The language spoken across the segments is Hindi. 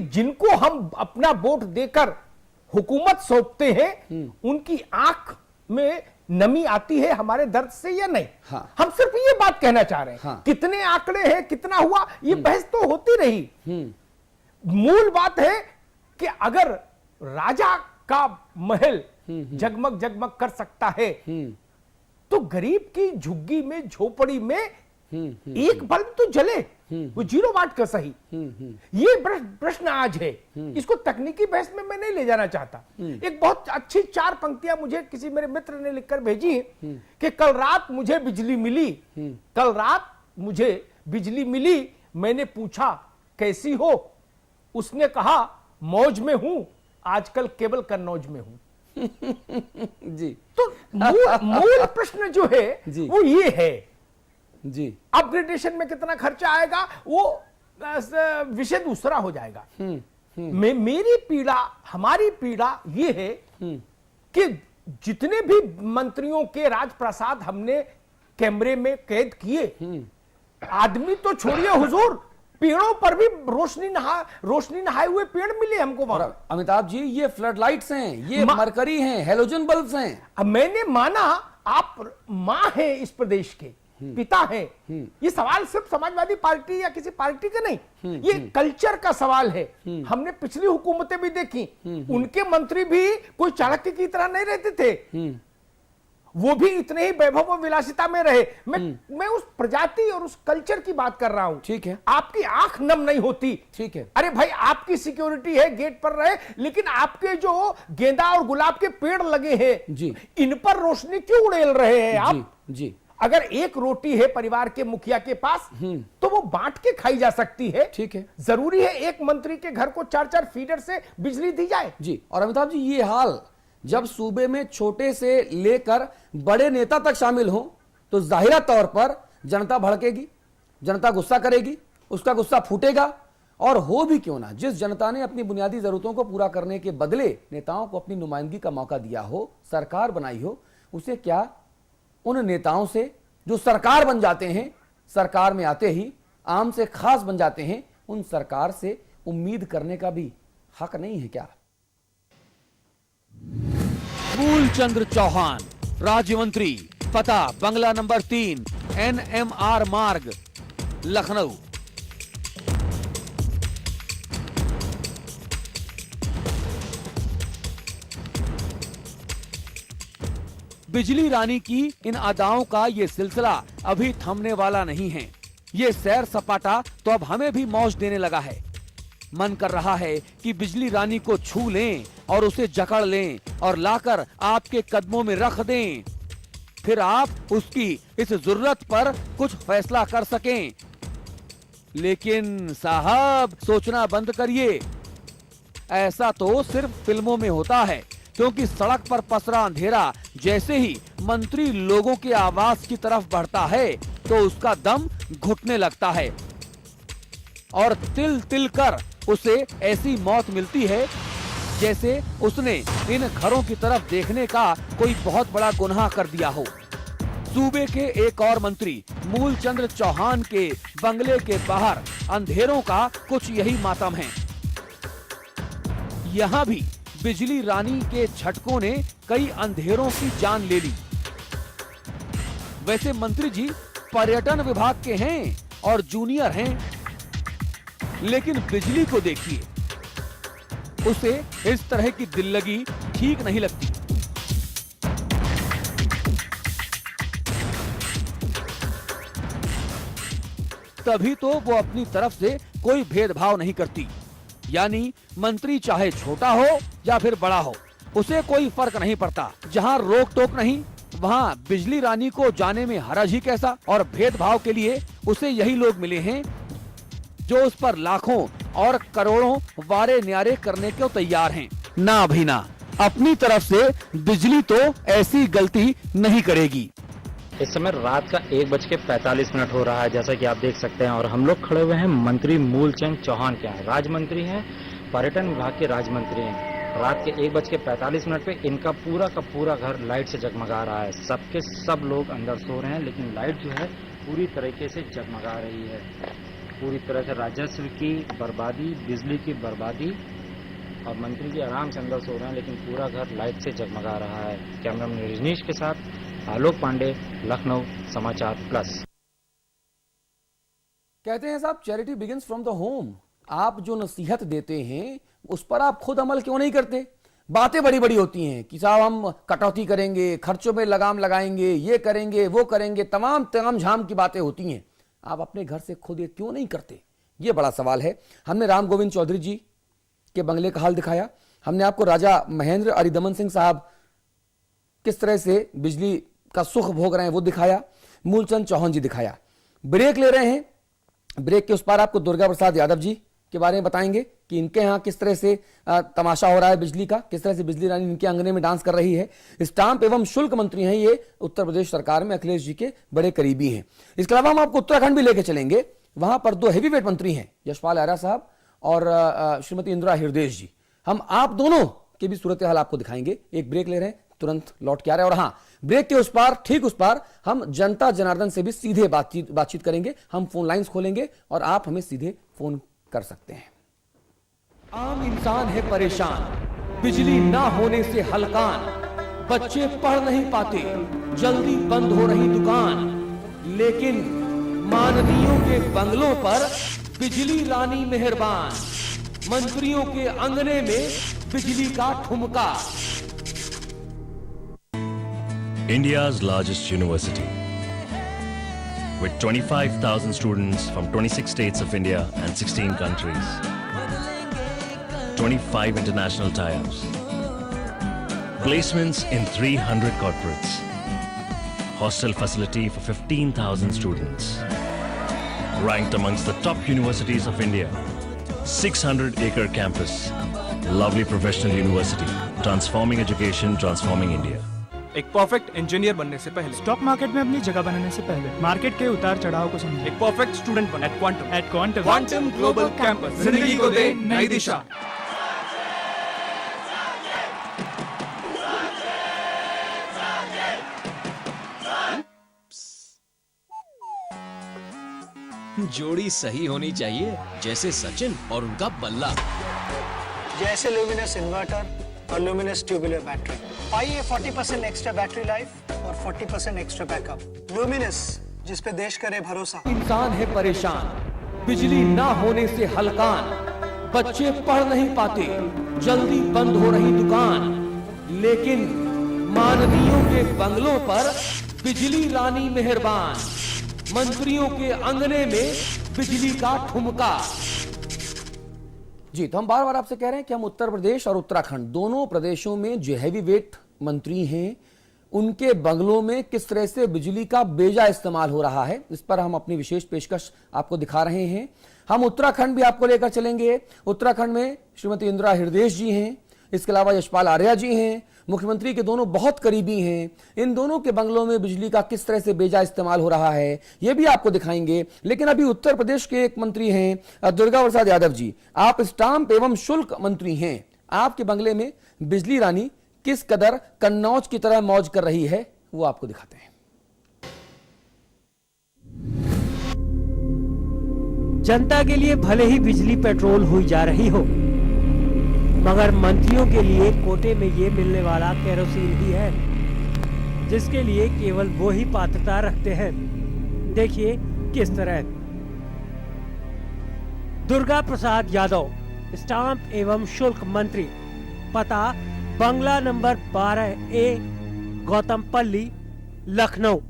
कि जिनको हम अपना वोट देकर हुकूमत सौंपते हैं उनकी आंख में नमी आती है हमारे दर्द से या नहीं। हाँ। हम सिर्फ ये बात कहना चाह रहे हैं। हाँ। कितने आंकड़े हैं, कितना हुआ, ये बहस तो होती रही। मूल बात है कि अगर राजा का महल जगमग जगमग कर सकता है तो गरीब की झुग्गी में, झोपड़ी में एक बल्ब तो जले, वो 0 वाट का सही। ये प्रश्न आज है। इसको तकनीकी बहस में मैं नहीं ले जाना चाहता। एक बहुत अच्छी 4 पंक्तियां मुझे किसी मेरे मित्र ने लिखकर भेजी कि कल रात मुझे बिजली मिली, कल रात मुझे बिजली मिली, मैंने पूछा कैसी हो, उसने कहा मौज में हूं, आजकल केवल कन्नौज में हूं। जी। तो मूल प्रश्न जो है वो ये है जी, अपग्रेडेशन में कितना खर्चा आएगा वो विषय दूसरा हो जाएगा। मेरी पीड़ा, हमारी पीड़ा ये है कि जितने भी मंत्रियों के राजप्रसाद हमने कैमरे में कैद किए, आदमी तो छोड़िए हुजूर, पेड़ों पर भी रोशनी नहाए हुए पेड़ मिले हमको वहां। अमिताभ जी, ये फ्लड लाइट्स हैं, ये मरकरी हैं, हेलोजन बल्ब्स हैं। अब मैंने माना आप मां हैं इस प्रदेश के, पिता हैं। ये सवाल सिर्फ समाजवादी पार्टी या किसी पार्टी का नहीं, ये कल्चर का सवाल है। हमने पिछली हुकूमतें भी देखी, उनके मंत्री भी कोई चाणक्य की तरह नहीं रहते थे, वो भी इतने ही वैभव और विलासिता में रहे। मैं उस प्रजाति और उस कल्चर की बात कर रहा हूं। ठीक है, आपकी आंख नम नहीं होती। ठीक है, अरे भाई, आपकी सिक्योरिटी है, गेट पर रहे, लेकिन आपके जो गेंदा और गुलाब के पेड़ लगे हैं जी, इन पर रोशनी क्यों उड़ेल रहे हैं आप? जी। अगर एक रोटी है परिवार के मुखिया के पास तो वो बांट के खाई जा सकती है। ठीक है, जरूरी है एक मंत्री के घर को 4-4 फीडर से बिजली दी जाए। जी। और अमिताभ जी, ये हाल जब सूबे में छोटे से लेकर बड़े नेता तक शामिल हो तो जाहिरा तौर पर जनता भड़केगी, जनता गुस्सा करेगी, उसका गुस्सा फूटेगा। और हो भी क्यों ना, जिस जनता ने अपनी बुनियादी जरूरतों को पूरा करने के बदले नेताओं को अपनी नुमाइंदगी का मौका दिया हो, सरकार बनाई हो, उसे क्या उन नेताओं से जो सरकार बन जाते हैं, सरकार में आते ही आम से खास बन जाते हैं, उन सरकार से उम्मीद करने का भी हक नहीं है क्या? मूलचंद्र चौहान, राज्य मंत्री, पता बंगला नंबर 3, NMR मार्ग, लखनऊ। बिजली रानी की इन अदाओं का ये सिलसिला अभी थमने वाला नहीं है। ये सैर सपाटा तो अब हमें भी मौज देने लगा है। मन कर रहा है कि बिजली रानी को छू लें और उसे जकड़ लें और लाकर आपके कदमों में रख दें, फिर आप उसकी इस जरूरत पर कुछ फैसला कर सकें। लेकिन साहब, सोचना बंद करिए। ऐसा तो सिर्फ फिल्मों में होता है, क्योंकि सड़क पर पसरा अंधेरा जैसे ही मंत्री लोगों के आवास की तरफ बढ़ता है तो उसका दम घुटने लगता है और तिल तिल कर उसे ऐसी मौत मिलती है जैसे उसने इन घरों की तरफ देखने का कोई बहुत बड़ा गुनाह कर दिया हो। सूबे के एक और मंत्री मूलचंद्र चौहान के बंगले के बाहर अंधेरों का कुछ यही मातम है। यहाँ भी बिजली रानी के झटकों ने कई अंधेरों की जान ले ली। वैसे मंत्री जी पर्यटन विभाग के हैं और जूनियर हैं, लेकिन बिजली को देखिए, उसे इस तरह की दिल्लगी ठीक नहीं लगती। तभी तो वो अपनी तरफ से कोई भेदभाव नहीं करती। यानी मंत्री चाहे छोटा हो या फिर बड़ा हो, उसे कोई फर्क नहीं पड़ता। जहां रोक टोक नहीं, वहां बिजली रानी को जाने में हरज ही कैसा। और भेदभाव के लिए उसे यही लोग मिले हैं जो उस पर लाखों और करोड़ों वारे न्यारे करने को तैयार हैं। ना भी ना, अपनी तरफ से बिजली तो ऐसी गलती नहीं करेगी। इस समय रात का 1:45 हो रहा है, जैसा कि आप देख सकते हैं, और हम लोग खड़े हुए हैं मंत्री मूलचंद चौहान के यहाँ। राज्य मंत्री हैं, पर्यटन विभाग के राज्य मंत्री हैं। रात के 1:45 पे इनका पूरा का पूरा घर लाइट से जगमगा रहा है। सब लोग अंदर सो रहे हैं, लेकिन लाइट जो है पूरी तरीके से जगमगा रही है। पूरी तरह से राजस्व की बर्बादी, बिजली की बर्बादी, और मंत्री जी आराम से अंदर सो रहे हैं लेकिन पूरा घर लाइट से जगमगा रहा है। कैमरामैन रजनीश के साथ आलोक पांडे, लखनऊ समाचार प्लस। कहते हैं साहब, charity begins from the home. आप जो नसीहत देते हैं उस पर आप खुद अमल क्यों नहीं करते? बातें बड़ी बड़ी होती हैं कि साहब हम कटौती करेंगे, खर्चों में लगाम लगाएंगे, ये करेंगे, वो करेंगे, तमाम झाम की बातें होती हैं। आप अपने घर से खुद ये क्यों नहीं करते? ये बड़ा सवाल है। हमने राम गोविंद चौधरी जी के बंगले का हाल दिखाया, हमने आपको राजा महेंद्र अरिदमन सिंह साहब किस तरह से बिजली का सुख भोग रहे हैं वो दिखाया, मूलचंद चौहान जी दिखाया। ब्रेक ले रहे हैं, ब्रेक के उस पार आपको दुर्गा प्रसाद यादव जी के बारे में बताएंगे कि इनके यहाँ किस तरह से तमाशा हो रहा है बिजली का, किस तरह से बिजली रानी इनके आंगने में डांस कर रही है। स्टाम्प एवं शुल्क मंत्री हैं ये, उत्तर प्रदेश सरकार में अखिलेश जी के बड़े करीबी हैं। इसके अलावा हम आपको उत्तराखंड भी लेके चलेंगे, वहां पर 2 हैवीवेट मंत्री हैं, यशपाल आर्या साहब और श्रीमती इंदिरा हृदयेश जी। हम आप दोनों के भी सूरत हाल आपको दिखाएंगे। एक ब्रेक ले रहे हैं, तुरंत लौट के आ रहे हैं। और हाँ, ब्रेक के उस पार, ठीक उस पार, हम जनता जनार्दन से भी सीधे बातचीत करेंगे। हम फोन लाइंस खोलेंगे और आप हमें सीधे फोन कर सकते हैं। आम इंसान है परेशान, बिजली ना होने से हलकान, बच्चे पढ़ नहीं पाते, जल्दी बंद हो रही दुकान, लेकिन मानवीयों के बंगलों पर बिजली रानी मेहरबान, मंत्रियों के अंगने में बिजली का ठुमका। India's largest university, with 25,000 students from 26 states of India and 16 countries, 25 international tie-ups, placements in 300 corporates, hostel facility for 15,000 students, ranked amongst the top universities of India, 600-acre campus, lovely professional university, transforming education, transforming India. एक परफेक्ट इंजीनियर बनने से पहले, स्टॉक मार्केट में अपनी जगह बनाने से पहले, मार्केट के उतार चढ़ाव को समझें। एक परफेक्ट स्टूडेंट बने। At Quantum Quantum Global Campus जिंदगी को दे नई दिशा। जोड़ी सही होनी चाहिए, जैसे सचिन और उनका बल्ला, जैसे ल्यूमिनस इन्वर्टर और ल्यूमिनस ट्यूबुलर बैटरी। पाइए 40% एक्स्ट्रा बैटरी लाइफ और 40% एक्स्ट्रा बैकअप। ल्यूमिनस, जिस पे देश करे भरोसा। इंसान है परेशान, बिजली ना होने से हलकान, बच्चे पढ़ नहीं पाते, जल्दी बंद हो रही दुकान, लेकिन मानवीयों के बंगलों पर बिजली रानी मेहरबान, मंत्रियों के अंगने में बिजली का ठुमका। जी, तो हम बार बार आपसे कह रहे हैं कि हम उत्तर प्रदेश और उत्तराखंड दोनों प्रदेशों में जो हैवीवेट मंत्री हैं उनके बंगलों में किस तरह से बिजली का बेजा इस्तेमाल हो रहा है, इस पर हम अपनी विशेष पेशकश आपको दिखा रहे हैं। हम उत्तराखंड भी आपको लेकर चलेंगे। उत्तराखंड में श्रीमती इंदिरा हृदयेश जी हैं, इसके अलावा यशपाल आर्या जी हैं, मुख्यमंत्री के दोनों बहुत करीबी हैं। इन दोनों के बंगलों में बिजली का किस तरह से बेजा इस्तेमाल हो रहा है यह भी आपको दिखाएंगे। लेकिन अभी उत्तर प्रदेश के एक मंत्री हैं दुर्गा प्रसाद यादव जी, आप स्टाम्प एवं शुल्क मंत्री हैं। आपके बंगले में बिजली रानी किस कदर कन्नौज की तरह मौज कर रही है वो आपको दिखाते हैं। जनता के लिए भले ही बिजली पेट्रोल हुई जा रही हो, मगर मंत्रियों के लिए कोटे में ये मिलने वाला केरोसिन ही है जिसके लिए केवल वो ही पात्रता रखते हैं। देखिए किस तरह। दुर्गा प्रसाद यादव, स्टाम्प एवं शुल्क मंत्री, पता बंगला नंबर 12A, गौतमपल्ली, लखनऊ।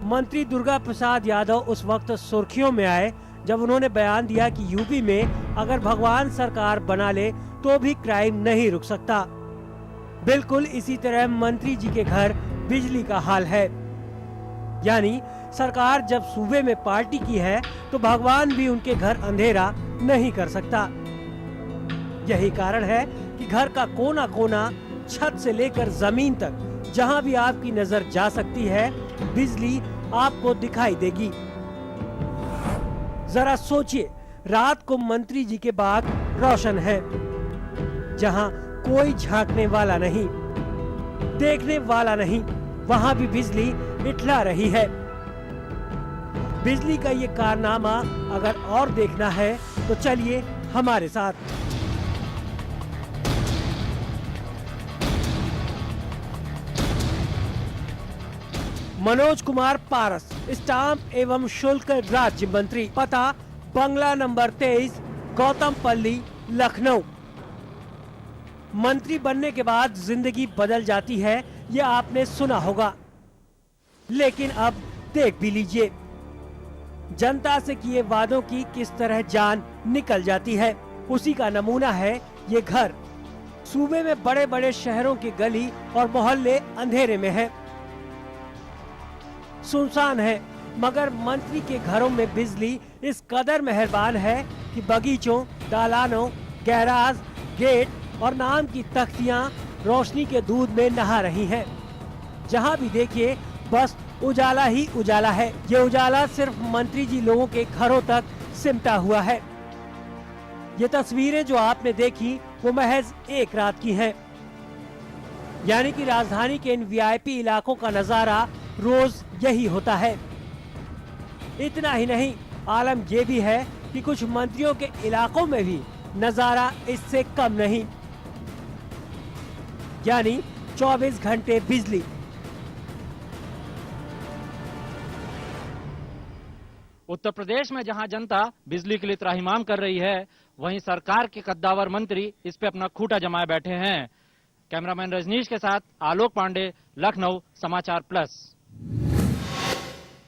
मंत्री दुर्गा प्रसाद यादव उस वक्त सुर्खियों में आए जब उन्होंने बयान दिया कि यूपी में अगर भगवान सरकार बना ले तो भी क्राइम नहीं रुक सकता। बिल्कुल इसी तरह मंत्री जी के घर बिजली का हाल है। यानी सरकार जब सूबे में पार्टी की है तो भगवान भी उनके घर अंधेरा नहीं कर सकता। यही कारण है कि घर का कोना कोना, छत से लेकर जमीन तक, जहां भी आपकी नजर जा सकती है, बिजली आपको दिखाई देगी। जरा सोचिए, रात को मंत्री जी के बाग रोशन है, जहां कोई झांकने वाला नहीं, देखने वाला नहीं, वहां भी बिजली इठला रही है। बिजली का ये कारनामा अगर और देखना है तो चलिए हमारे साथ। मनोज कुमार पारस, स्टाम्प एवं शुल्क राज्य मंत्री, पता बंगला नंबर 23, गौतमपल्ली, लखनऊ। मंत्री बनने के बाद जिंदगी बदल जाती है, यह आपने सुना होगा, लेकिन अब देख भी लीजिए जनता से किए वादों की किस तरह जान निकल जाती है। उसी का नमूना है ये घर। सूबे में बड़े बड़े शहरों की गली और मोहल्ले अंधेरे में है, सुनसान है, मगर मंत्री के घरों में बिजली इस कदर मेहरबान है कि बगीचों, दालानों, गैराज, गेट और नाम की तख्तियां रोशनी के दूध में नहा रही हैं। जहां भी देखिए बस उजाला ही उजाला है। ये उजाला सिर्फ मंत्री जी लोगों के घरों तक सिमटा हुआ है। ये तस्वीरें जो आपने देखी वो महज एक रात की हैं। यानी कि राजधानी के इन वीआईपी इलाकों का नजारा रोज यही होता है। इतना ही नहीं, आलम ये भी है कि कुछ मंत्रियों के इलाकों में भी नजारा इससे कम नहीं, यानी 24 घंटे बिजली। उत्तर प्रदेश में जहां जनता बिजली के लिए त्राहिमाम कर रही है, वहीं सरकार के कद्दावर मंत्री इस पे अपना खूंटा जमाए बैठे हैं। कैमरामैन रजनीश के साथ आलोक पांडे, लखनऊ, समाचार प्लस।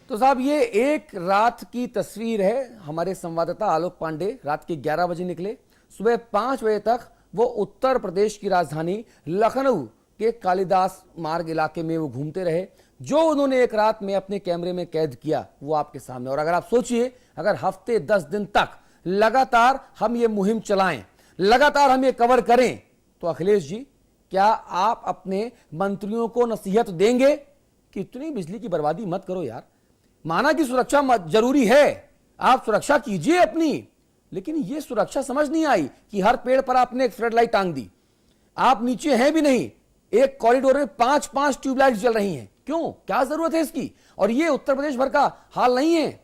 तो साहब ये एक रात की तस्वीर है। हमारे संवाददाता आलोक पांडे रात के 11 बजे निकले, सुबह 5 बजे तक वो उत्तर प्रदेश की राजधानी लखनऊ के कालिदास मार्ग इलाके में वो घूमते रहे। जो उन्होंने एक रात में अपने कैमरे में कैद किया वो आपके सामने। और अगर आप सोचिए, अगर हफ्ते 10 दिन तक लगातार हम ये मुहिम चलाएं, लगातार हम ये कवर करें, तो अखिलेश जी क्या आप अपने मंत्रियों को नसीहत देंगे कि इतनी बिजली की बर्बादी मत करो यार। माना कि सुरक्षा जरूरी है, आप सुरक्षा कीजिए अपनी, लेकिन ये सुरक्षा समझ नहीं आई कि हर पेड़ पर आपने एक फ्लड लाइट टांग दी। आप नीचे हैं भी नहीं, एक कॉरिडोर में 5-5 ट्यूबलाइट जल रही हैं। क्यों, क्या जरूरत है इसकी? और ये उत्तर प्रदेश भर का हाल नहीं है।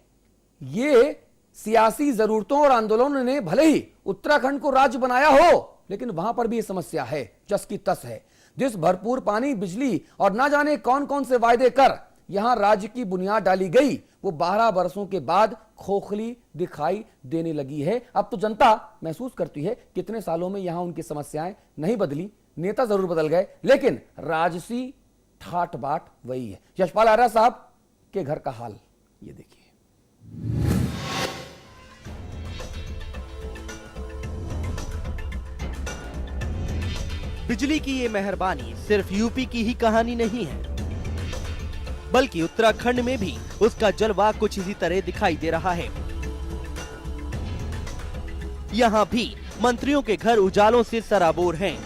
ये सियासी जरूरतों और आंदोलनों ने भले ही उत्तराखंड को राज्य बनाया हो, लेकिन वहां पर भी ये समस्या है, जस की तस है। जिस भरपूर पानी, बिजली और ना जाने कौन कौन से वायदे कर यहां राज्य की बुनियाद डाली गई, वो 12 बरसों के बाद खोखली दिखाई देने लगी है। अब तो जनता महसूस करती है कितने सालों में यहां उनकी समस्याएं नहीं बदली, नेता जरूर बदल गए, लेकिन राजसी ठाट बाट वही है। यशपाल आर्या साहब के घर का हाल ये देखिए। बिजली की ये मेहरबानी सिर्फ यूपी की ही कहानी नहीं है, बल्कि उत्तराखंड में भी उसका जलवा कुछ इसी तरह दिखाई दे रहा है। यहाँ भी मंत्रियों के घर उजालों से सराबोर हैं।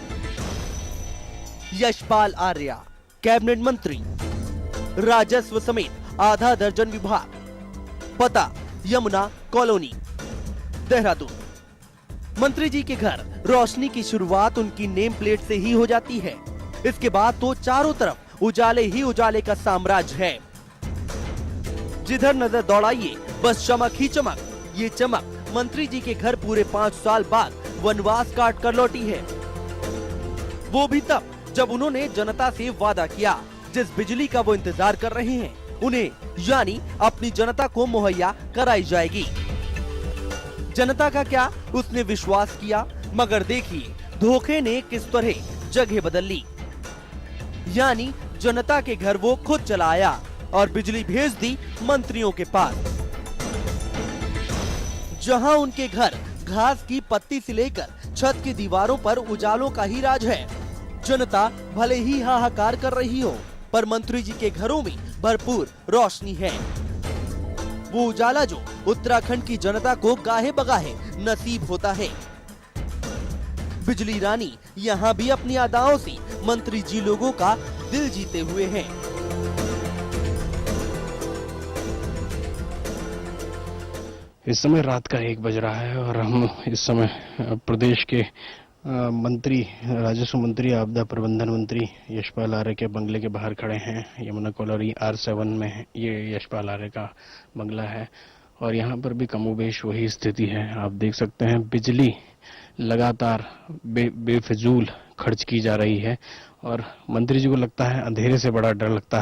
यशपाल आर्या कैबिनेट मंत्री, राजस्व समेत आधा दर्जन विभाग, पता यमुना कॉलोनी, देहरादून। मंत्री जी के घर रोशनी की शुरुआत उनकी नेम प्लेट से ही हो जाती है। इसके बाद तो चारों तरफ उजाले ही उजाले का साम्राज्य है। जिधर नजर दौड़ाइए बस चमक ही चमक। ये चमक मंत्री जी के घर पूरे 5 साल बाद वनवास काट कर लौटी है। वो भी तब जब उन्होंने जनता से वादा किया, जिस बिजली का वो इंतजार कर रहे हैं उन्हें, यानी अपनी जनता को मुहैया कराई जाएगी। जनता का क्या, उसने विश्वास किया, मगर देखिए धोखे ने किस तरह जगह बदल ली। यानी जनता के घर वो खुद चला आया और बिजली भेज दी मंत्रियों के पास। जहां उनके घर घास की पत्ती से लेकर छत की दीवारों पर उजालों का ही राज है। जनता भले ही हाहाकार कर रही हो, पर मंत्री जी के घरों में भरपूर रोशनी है। वो उजाला जो उत्तराखंड की जनता को गाहे बगाहे नसीब होता है। बिजली रानी यहाँ भी अपनी अदाओं से मंत्री जी लोगों का दिल जीते हुए हैं। इस समय रात का 1 बज रहा है और हम इस समय प्रदेश के मंत्री राजस्व मंत्री आपदा प्रबंधन मंत्री यशपाल आर्य के बंगले के बाहर खड़े हैं। यमुना कॉलोनी R7 में है, ये यशपाल आर्य का बंगला है और यहाँ पर भी कमोबेश वही स्थिति है। आप देख सकते हैं बिजली लगातार बेफिजूल खर्च की जा रही है और मंत्री जी को लगता है अंधेरे से बड़ा डर लगता है।